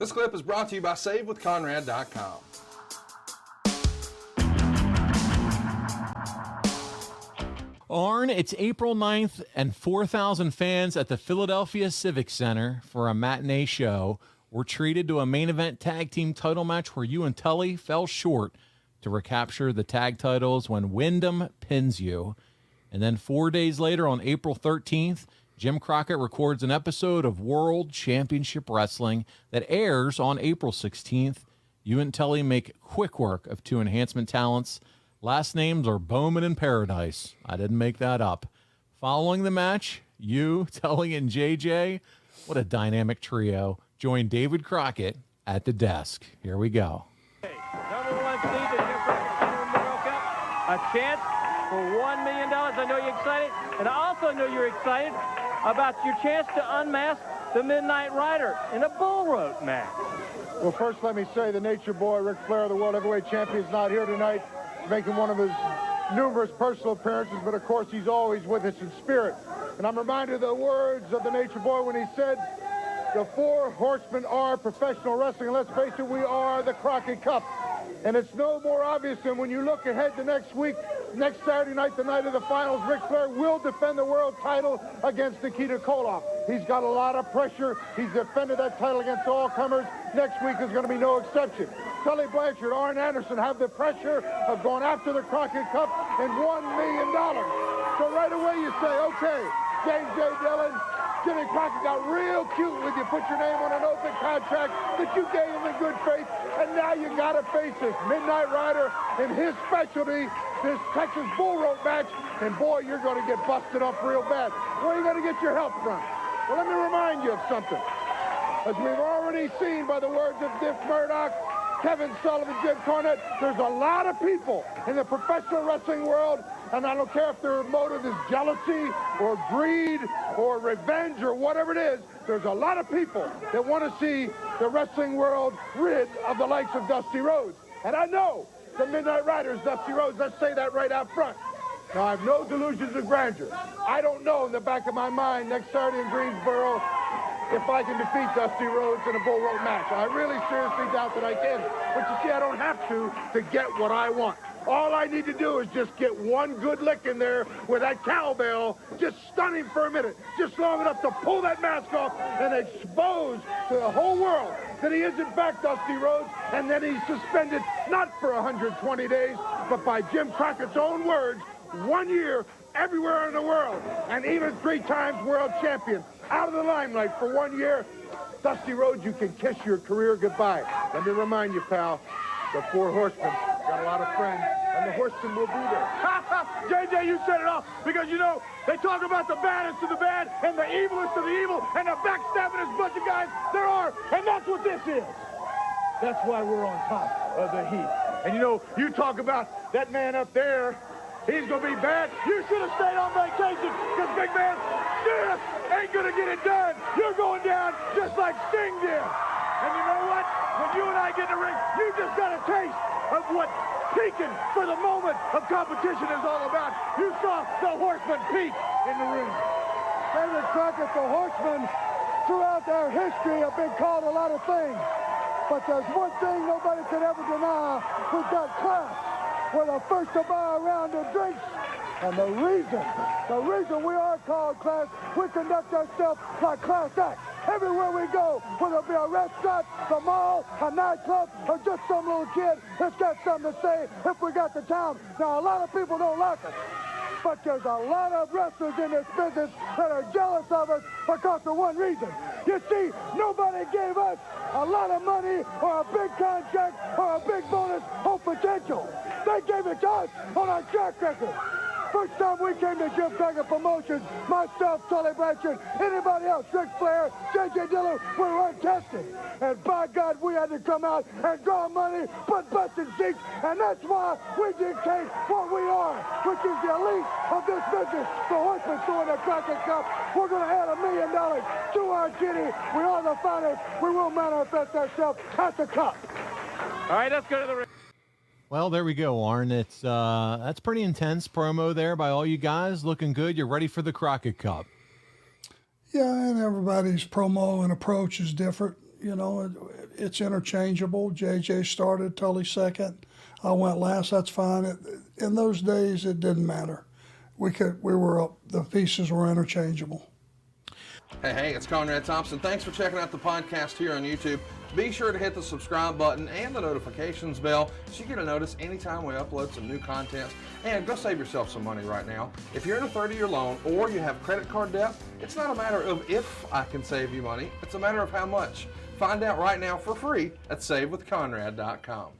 This clip is brought to you by SaveWithConrad.com. Arn, it's April 9th, and 4,000 fans at the Philadelphia Civic Center for a matinee show were treated to a main event tag team title match where you and Tully fell short to recapture the tag titles when Wyndham pins you. And then 4 days later, on April 13th, Jim Crockett records an episode of World Championship Wrestling that airs on April 16th. You and Tully make quick work of two enhancement talents. Last names are Bowman and Paradise. I didn't make that up. Following the match, you, Tully, and JJ, what a dynamic trio, join David Crockett at the desk. Here we go. Number one seed to Jim Crockett win the World Cup. A chance for $1 million. I know you're excited, and I also know you're excited about your chance to unmask the Midnight Rider in a bull rope match. Well, first let me say the Nature Boy, Ric Flair, the World Heavyweight Champion, is not here tonight, making one of his numerous personal appearances, but of course he's always with us in spirit. And I'm reminded of the words of the Nature Boy when he said, the Four Horsemen are professional wrestling, and let's face it, we are the Crockett Cup. And it's no more obvious than when you look ahead to next week, next Saturday night, the night of the finals, Ric Flair will defend the world title against Nikita Koloff. He's got a lot of pressure. He's defended that title against all comers. Next week is going to be no exception. Tully Blanchard, Arn Anderson have the pressure of going after the Crockett Cup and $1 million. So right away you say, okay, James J. Dillon, Jimmy Crockett got real cute with you, put your name on an open contract that you gave him in good faith, and now you got to face this Midnight Rider in his specialty, this Texas Bull Rope match, and boy, you're going to get busted up real bad. Where are you going to get your help from? Well, let me remind you of something. As we've already seen by the words of Dick Murdoch, Kevin Sullivan, Jim Cornette, there's a lot of people in the professional wrestling world, and I don't care if their motive is jealousy or greed or revenge or whatever it is, there's a lot of people that want to see the wrestling world rid of the likes of Dusty Rhodes. And I know the Midnight Rider is Dusty Rhodes. Let's say that right out front. Now, I have no delusions of grandeur. I don't know in the back of my mind next Saturday in Greensboro if I can defeat Dusty Rhodes in a bull rope match. I really seriously doubt that I can. But you see, I don't have to get what I want. All I need to do is just get one good lick in there with that cowbell, just stun him for a minute, just long enough to pull that mask off and expose to the whole world that he is in fact Dusty Rhodes, and then he's suspended not for 120 days, but by Jim Crockett's own words, 1 year everywhere in the world, and even 3 times world champion, out of the limelight for 1 year. Dusty Rhodes, you can kiss your career goodbye. Let me remind you, pal, the Four Horsemen got a lot of friends, and the Horsemen will be there. JJ, you said it all, because, you know, they talk about the baddest of the bad and the evilest of the evil and the backstabbingest bunch of guys there are, and that's what this is. That's why we're on top of the heat. And, you know, you talk about that man up there, he's going to be bad. You should have stayed on vacation, because, big man, this ain't going to get it done. You're going down just like Sting did. And you know what? When you and I get in the ring, you just got a taste of what peaking for the moment of competition is all about. You saw the Horsemen peak in the ring. David Crockett, the Horsemen, throughout their history have been called a lot of things. But there's one thing nobody could ever deny. We've got class. We're the first to buy a round of drinks. And the reason we are called class, we conduct ourselves like class acts. Everywhere we go, whether it be a restaurant, the mall, a nightclub, or just some little kid that's got something to say if we got the time. Now, a lot of people don't like us, but there's a lot of wrestlers in this business that are jealous of us because of one reason. You see, nobody gave us a lot of money or a big contract or a big bonus or potential. They gave it to us on our track record. First time we came to Jim Crockett Promotions, myself, Tully Blanchard, anybody else, Ric Flair, J.J. Dillon, we were untested. And by God, we had to come out and draw money, put butts in seats, and that's why we dictate what we are, which is the elite of this business. The Horsemen throwing the Crockett Cup. We're going to add $1 million to our kitty. We are the finest. We will manifest ourselves at the Cup. All right, let's go to the ring. Well, there we go, Arn. It's that's pretty intense promo there by all you guys. Looking good. You're ready for the Crockett Cup. Yeah, and everybody's promo and approach is different. You know, it's interchangeable. JJ started, Tully second. I went last. That's fine. In those days, it didn't matter. The pieces were interchangeable. Hey, it's Conrad Thompson. Thanks for checking out the podcast here on YouTube. Be sure to hit the subscribe button and the notifications bell so you get a notice anytime we upload some new content. And go save yourself some money right now. If you're in a 30-year loan or you have credit card debt, it's not a matter of if I can save you money. It's a matter of how much. Find out right now for free at SaveWithConrad.com.